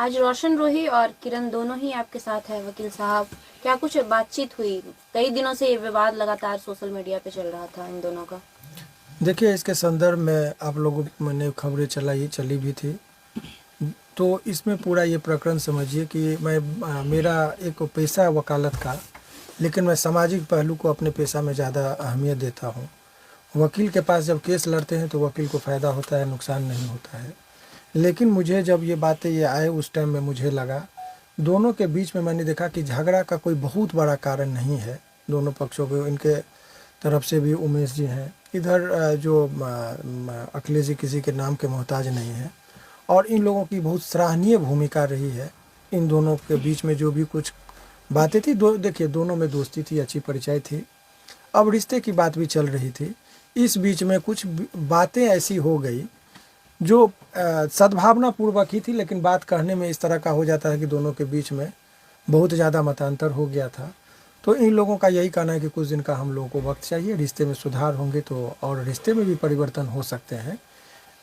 आज रोशन रोही और किरण दोनों ही आपके साथ है वकील साहब। क्या कुछ बातचीत हुई? कई दिनों से ये विवाद लगातार सोशल मीडिया पे चल रहा था इन दोनों का। देखिए, इसके संदर्भ में आप लोगों ने खबरें चली भी थी। तो इसमें पूरा ये प्रकरण समझिए कि मेरा एक पेशा है वकालत का, लेकिन मैं सामाजिक पहलू को अपने पेशा में ज़्यादा अहमियत देता हूँ। वकील के पास जब केस लड़ते हैं तो वकील को फ़ायदा होता है, नुकसान नहीं होता है। लेकिन मुझे जब ये बातें ये आए उस टाइम में मुझे लगा, दोनों के बीच में मैंने देखा कि झगड़ा का कोई बहुत बड़ा कारण नहीं है। दोनों पक्षों को, इनके तरफ से भी उमेश जी हैं, इधर जो अखिलेश जी किसी के नाम के मोहताज नहीं है। और इन लोगों की बहुत सराहनीय भूमिका रही है। इन दोनों के बीच में जो भी कुछ बातें थी, देखिए दोनों में दोस्ती थी, अच्छी परिचय थी। अब रिश्ते की बात भी चल रही थी। इस बीच में कुछ बातें ऐसी हो गई जो सद्भावना पूर्वक ही थी, लेकिन बात कहने में इस तरह का हो जाता है कि दोनों के बीच में बहुत ज़्यादा मतांतर हो गया था। तो इन लोगों का यही कहना है कि कुछ दिन का हम लोगों को वक्त चाहिए, रिश्ते में सुधार होंगे तो और रिश्ते में भी परिवर्तन हो सकते हैं।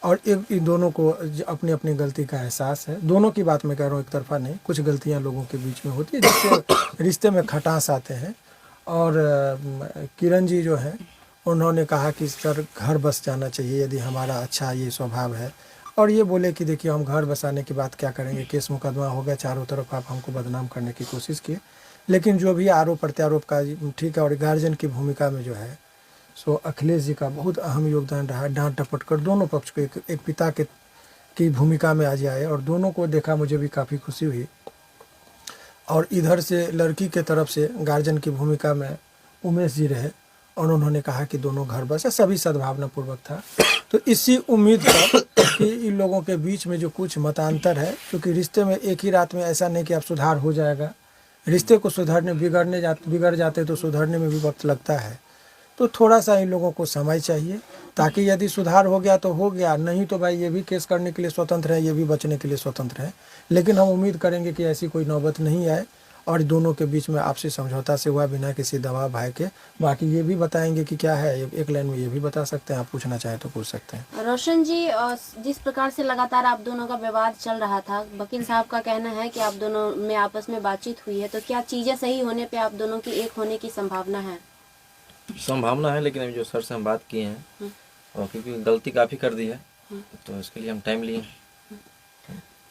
और इन दोनों को अपनी अपनी गलती का एहसास है। दोनों की बात मैं कह रहा हूँ, एक तरफा नहीं। कुछ गलतियाँ लोगों के बीच में होती है जिससे रिश्ते में खटास आते हैं। और किरण जी जो हैं, उन्होंने कहा कि सर घर बस जाना चाहिए यदि हमारा अच्छा ये स्वभाव है। और ये बोले कि देखिए हम घर बसाने की बात क्या करेंगे, केस मुकदमा हो गया चारों तरफ, आप हमको बदनाम करने की कोशिश किए। लेकिन जो भी आरोप प्रत्यारोप का ठीक है। और गार्जियन की भूमिका में जो है सो अखिलेश जी का बहुत अहम योगदान रहा। डांट डपट कर दोनों पक्ष को एक पिता की भूमिका में आज आए और दोनों को देखा, मुझे भी काफ़ी खुशी हुई। और इधर से लड़की के तरफ से गार्जियन की भूमिका में उमेश जी रहे और उन्होंने कहा कि दोनों घर बसे, सभी सद्भावना पूर्वक था। तो इसी उम्मीद पर कि इन लोगों के बीच में जो कुछ मतांतर है, क्योंकि रिश्ते में एक ही रात में ऐसा नहीं कि अब सुधार हो जाएगा। रिश्ते को सुधारने बिगड़ जाते तो सुधरने में भी वक्त लगता है। तो थोड़ा सा इन लोगों को समय चाहिए, ताकि यदि सुधार हो गया तो हो गया, नहीं तो भाई ये भी केस करने के लिए स्वतंत्र है, ये भी बचने के लिए स्वतंत्र है। लेकिन हम उम्मीद करेंगे कि ऐसी कोई नौबत नहीं आए और दोनों के बीच में आपसी समझौता से हुआ, बिना किसी दबाव भय के। बाकी ये भी बताएंगे कि क्या है, एक लाइन में ये भी बता सकते हैं, आप पूछना चाहें तो पूछ सकते हैं। रोशन जी, जिस प्रकार से लगातार आप दोनों का विवाद चल रहा था, वकील साहब का कहना है कि आप दोनों में आपस में बातचीत हुई है, तो क्या चीजें सही होने पे आप दोनों की एक होने की संभावना है? संभावना है, लेकिन अभी जो सर से हम बात किए हैं और क्योंकि गलती काफ़ी कर दी है तो इसके लिए हम टाइम लिए।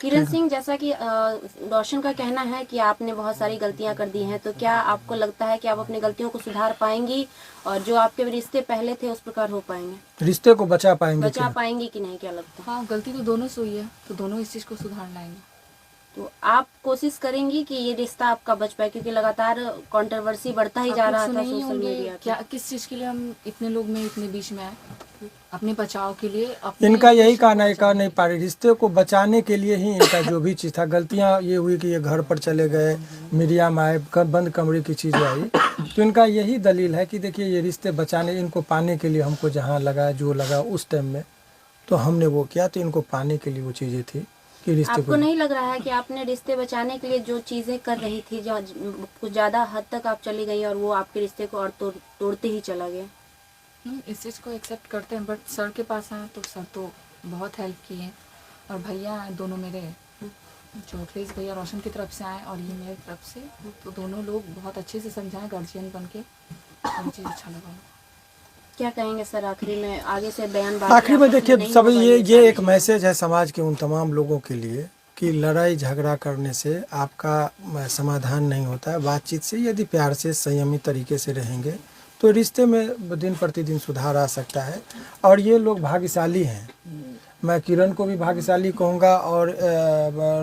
किरण सिंह, जैसा कि रोशन का कहना है कि आपने बहुत सारी गलतियां कर दी हैं, तो क्या आपको लगता है कि आप अपनी गलतियों को सुधार पाएंगी और जो आपके रिश्ते पहले थे उस प्रकार हो पाएंगे? रिश्ते को बचा पाएंगे कि नहीं, क्या लगता है? हाँ, गलती तो दोनों से हुई है, तो दोनों इस चीज़ को सुधार लाएंगे। तो आप कोशिश करेंगी कि ये रिश्ता आपका बच पाए, क्योंकि लगातार कंट्रोवर्सी बढ़ता ही जा रहा था सोशल मीडिया पे। क्या किस चीज़ के लिए हम इतने लोग में इतने बीच में आए? अपने बचाव के लिए। इनका यही कहना है, कहा नहीं पा रही, रिश्ते को बचाने के लिए ही इनका जो भी चीज़ था। गलतियां ये हुई कि ये घर पर चले गए, मीडिया में आए, बंद कमरे की चीज़ आई। तो इनका यही दलील है कि देखिए ये रिश्ते बचाने, इनको पाने के लिए हमको जहाँ लगा जो लगा उस टाइम में तो हमने वो किया। तो इनको पाने के लिए वो चीज़ें थी कि रिश्ते आपको को। नहीं लग रहा है कि आपने रिश्ते बचाने के लिए जो चीजें कर रही थी, जो कुछ ज्यादा हद तक आप चली गई और वो आपके रिश्ते को और तोड़ते ही चला गया? इस चीज़ को एक्सेप्ट करते हैं, बट सर के पास आए तो सर तो बहुत हेल्प किए। और भैया दोनों मेरे, जो अखिलेश भैया रोशन की तरफ से आए और ये मेरी तरफ से, तो दोनों लोग बहुत अच्छे से समझाएं गार्जियन बन के। मुझे अच्छा लगा। क्या कहेंगे सर आखिरी में? आगे से बयान आखिरी में देखिए सब ये एक मैसेज है समाज के उन तमाम लोगों के लिए कि लड़ाई झगड़ा करने से आपका समाधान नहीं होता है। बातचीत से, यदि प्यार से संयमित तरीके से रहेंगे तो रिश्ते में दिन प्रतिदिन सुधार आ सकता है। और ये लोग भाग्यशाली हैं। मैं किरण को भी भाग्यशाली कहूँगा और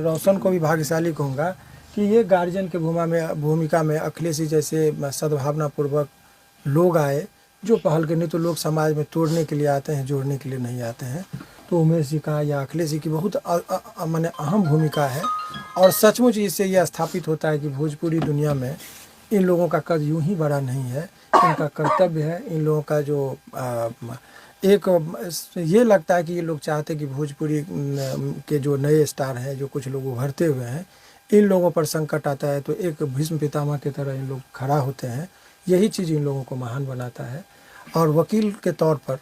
रोशन को भी भाग्यशाली कहूँगा कि ये गार्जियन के भूमिका में अखिलेश जी जैसे सद्भावनापूर्वक लोग आए जो पहल करने। तो लोग समाज में तोड़ने के लिए आते हैं, जोड़ने के लिए नहीं आते हैं। तो उमेश जी का या अखिलेश जी की बहुत माने अहम भूमिका है। और सचमुच इससे यह स्थापित होता है कि भोजपुरी दुनिया में इन लोगों का कद यूं ही बड़ा नहीं है। इनका कर्तव्य है। इन लोगों का जो ये लगता है कि ये लोग चाहते कि भोजपुरी के जो नए स्टार हैं, जो कुछ लोग उभरते हुए हैं, इन लोगों पर संकट आता है तो एक भीष्म पितामह की तरह इन लोग खड़ा होते हैं। यही चीज़ इन लोगों को महान बनाता है। और वकील के तौर पर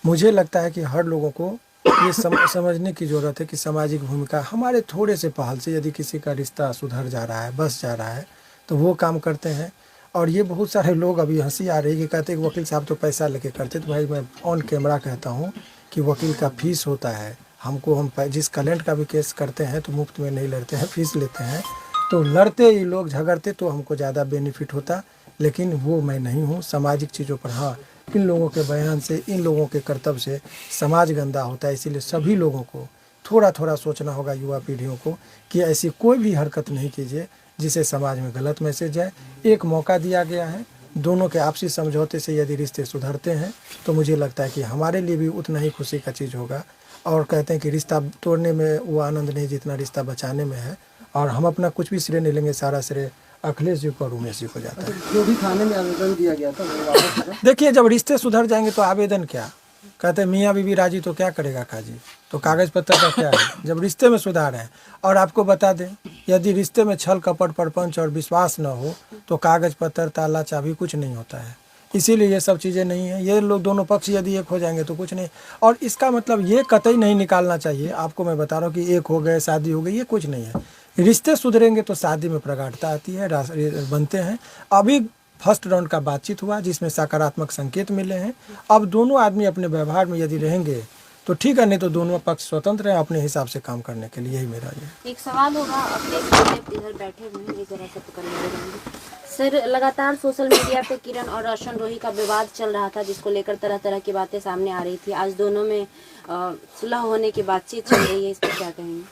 मुझे लगता है कि हर लोगों को ये समझने की ज़रूरत है कि सामाजिक भूमिका हमारे थोड़े से पहल से यदि किसी का रिश्ता सुधर जा रहा है, बस जा रहा है, तो वो काम करते हैं। और ये बहुत सारे लोग अभी हंसी आ रही है कि कहते हैं कि वकील साहब तो पैसा लेके करते, तो भाई मैं ऑन कैमरा कहता हूँ कि वकील का फीस होता है। हमको हम जिस क्लाइंट का भी केस करते हैं तो मुफ्त में नहीं लड़ते हैं, फीस लेते हैं। तो लड़ते ही लोग झगड़ते तो हमको ज़्यादा बेनिफिट होता, लेकिन वो मैं नहीं हूँ। सामाजिक चीज़ों पर हाँ, इन लोगों के बयान से, इन लोगों के कर्तव्य से समाज गंदा होता है। इसीलिए सभी लोगों को थोड़ा थोड़ा सोचना होगा, युवा पीढ़ियों को, कि ऐसी कोई भी हरकत नहीं कीजिए जिसे समाज में गलत मैसेज जाए। एक मौका दिया गया है, दोनों के आपसी समझौते से यदि रिश्ते सुधरते हैं तो मुझे लगता है कि हमारे लिए भी उतना ही खुशी का चीज़ होगा। और कहते हैं कि रिश्ता तोड़ने में वो आनंद नहीं जितना रिश्ता बचाने में है। और हम अपना कुछ भी श्रेय नहीं लेंगे, सारा श्रेय अखिलेश जी को और उमेश जी को जाता है। जो भी थाने में आवेदन दिया गया था वो वापस करा? देखिए, जब रिश्ते सुधर जाएंगे तो आवेदन क्या, कहते हैं मियाँ बीवी राजी तो क्या करेगा काजी, तो कागज़ पत्तर का क्या है जब रिश्ते में सुधार है। और आपको बता दें, यदि रिश्ते में छल कपट परपंच और विश्वास न हो तो कागज़ पत्तर ताला चाबी कुछ नहीं होता है। इसीलिए ये सब चीज़ें नहीं है। ये लोग दोनों पक्ष यदि एक हो जाएंगे तो कुछ नहीं। और इसका मतलब ये कतई नहीं निकालना चाहिए, आपको मैं बता रहा हूँ कि एक हो गए शादी हो गई, ये कुछ नहीं है। रिश्ते सुधरेंगे तो शादी में प्रगाढ़ता आती है, बनते हैं। अभी फर्स्ट राउंड का बातचीत हुआ जिसमें सकारात्मक संकेत मिले हैं। अब दोनों आदमी अपने व्यवहार में यदि रहेंगे तो ठीक है, नहीं तो दोनों पक्ष स्वतंत्र हैं अपने हिसाब से काम करने के लिए। यही मेरा ये एक सवाल होगा, अपने इधर बैठे हुए हैं, जरा से पकड़ने देंगे सर। लगातार सोशल मीडिया पे किरण और रोशन रोही का विवाद चल रहा था, जिसको लेकर तरह तरह की बातें सामने आ रही थी। आज दोनों में सुलह होने की बातचीत चल रही है, इस पर क्या कहेंगे?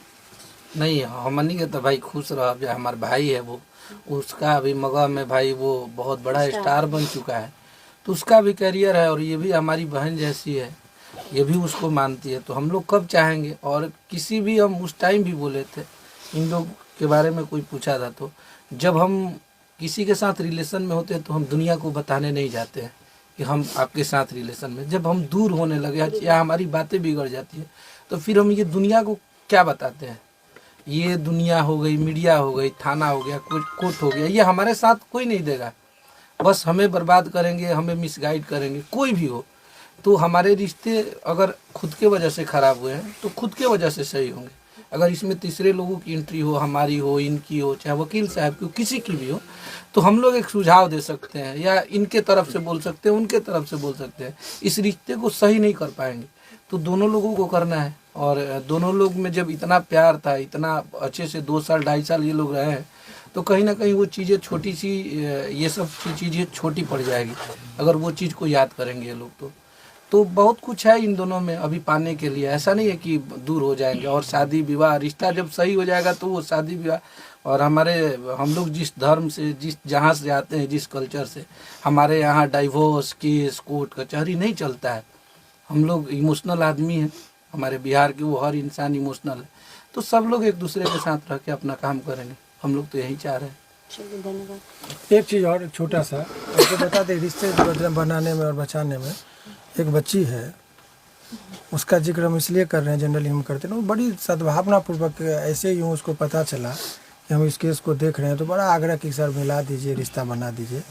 नहीं, हमनी के तो भाई खुश रह, जो हमारे भाई है वो, उसका अभी मगह में भाई वो बहुत बड़ा स्टार बन चुका है, तो उसका भी करियर है। और ये भी हमारी बहन जैसी है, ये भी उसको मानती है। तो हम लोग कब चाहेंगे, और किसी भी हम उस टाइम भी बोले थे, इन लोग के बारे में कोई पूछा था तो जब हम किसी के साथ रिलेशन में होते हैं तो हम दुनिया को बताने नहीं जाते हैं कि हम आपके साथ रिलेशन में। जब हम दूर होने लगे या हमारी बातें बिगड़ जाती है तो फिर हम ये दुनिया को क्या बताते हैं। ये दुनिया हो गई, मीडिया हो गई, थाना हो गया, कोर्ट हो गया, ये हमारे साथ कोई नहीं देगा। बस हमें बर्बाद करेंगे, हमें मिसगाइड करेंगे, कोई भी हो। तो हमारे रिश्ते अगर खुद के वजह से ख़राब हुए हैं तो खुद के वजह से सही होंगे। अगर इसमें तीसरे लोगों की एंट्री हो, हमारी हो, इनकी हो, चाहे वकील साहब की हो, किसी की भी हो, तो हम लोग एक सुझाव दे सकते हैं, या इनके तरफ से बोल सकते हैं, उनके तरफ से बोल सकते हैं। इस रिश्ते को सही नहीं कर पाएंगे तो दोनों लोगों को करना है। और दोनों लोग में जब इतना प्यार था, इतना अच्छे से 2 साल 2.5 साल ये लोग रहे हैं, तो कहीं ना कहीं वो चीज़ें छोटी सी, ये सब चीज़ें छोटी पड़ जाएगी अगर वो चीज़ को याद करेंगे ये लोग। तो बहुत कुछ है इन दोनों में अभी पाने के लिए। ऐसा नहीं है कि दूर हो जाएंगे। और शादी विवाह, रिश्ता जब सही हो जाएगा तो वो शादी विवाह, और हम लोग जिस धर्म से, जिस जहाँ से आते हैं, जिस कल्चर से, हमारे यहाँ डाइवोर्स केस, कोर्ट कचहरी नहीं चलता है। हम लोग इमोशनल आदमी हैं, हमारे बिहार के वो हर इंसान इमोशनल है। तो सब लोग एक दूसरे के साथ रह के अपना काम करेंगे, हम लोग तो यही चाह रहे हैं। चलिए, धन्यवाद। एक चीज़ और छोटा सा आपको बता दें, रिश्ते बनाने में और बचाने में एक बच्ची है, उसका जिक्र हम इसलिए कर रहे हैं, जनरली हम करते हैं, वो बड़ी सद्भावनापूर्वक, ऐसे ही उसको पता चला कि हम इस केस को देख रहे हैं तो बड़ा आग्रह कि सर मिला दीजिए, रिश्ता बना दीजिए।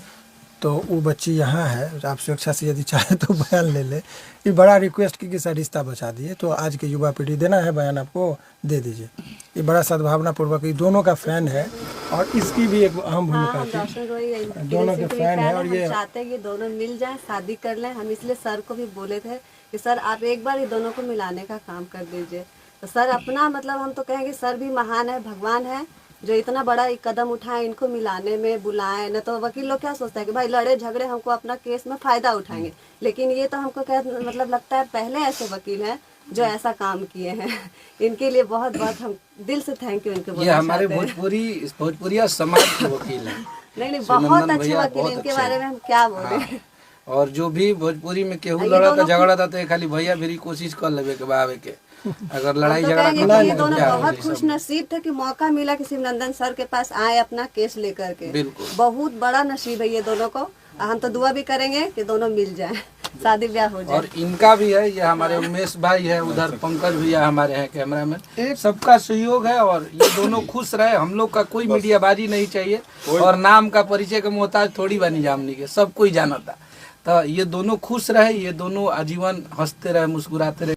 तो वो बच्ची यहाँ है, आप स्वेच्छा से यदि चाहे तो बयान ले ले। ये बड़ा रिक्वेस्ट की कि सर रिश्ता बचा दिए, तो आज की युवा पीढ़ी देना है बयान, आपको दे दीजिए। ये बड़ा सद्भावनापूर्वक, ये दोनों का फैन है और इसकी भी एक अहम भूमिका थी। दोनों के फैन है और ये चाहते हैं कि दोनों मिल जाएं, शादी कर लें। हम इसलिए सर को भी बोले थे कि सर आप एक बार ये दोनों को मिलाने का काम कर दीजिए। तो सर अपना मतलब हम तो कहेंगे सर भी महान है, भगवान है, जो इतना बड़ा एक कदम उठाए, इनको मिलाने में बुलाएं। न तो वकील लोग क्या सोचते हैं कि भाई लड़े झगड़े हमको अपना केस में फ़ायदा उठाएंगे, लेकिन ये तो हमको क्या मतलब लगता है पहले ऐसे वकील हैं जो ऐसा काम किए हैं। इनके लिए बहुत बहुत हम दिल से थैंक यू इनको ये हमारे भोजपुरिया समाज के वकील हैं। नहीं बहुत अच्छे वकील, इनके बारे में हम क्या बोले। और जो भी भोजपुरी में केहू लड़ा था, झगड़ा था, तो खाली भैया भी कोशिश कर लेवे के बावे के, अगर लड़ाई झगड़ा तो ये दोनों बहुत खुश नसीब थे कि मौका मिला कि शिवनंदन सर के पास आए अपना केस लेकर के। बिल्कुल, बहुत बड़ा नसीब है ये दोनों को। हम तो दुआ भी करेंगे कि दोनों मिल जाएं, शादी ब्याह हो जाए। और इनका भी है, ये हमारे उमेश भाई है, उधर पंकज भैया हमारे हैं कैमरा में, सबका सहयोग है। और ये दोनों खुश रहे। हम लोग का कोई मीडियाबाजी नहीं चाहिए, और नाम का परिचय का मोहताज थोड़ी बनी जामनी के, सब कोई जाना था। तो ये दोनों खुश रहे, ये दोनों आजीवन हंसते रहे, मुस्कुराते रहे।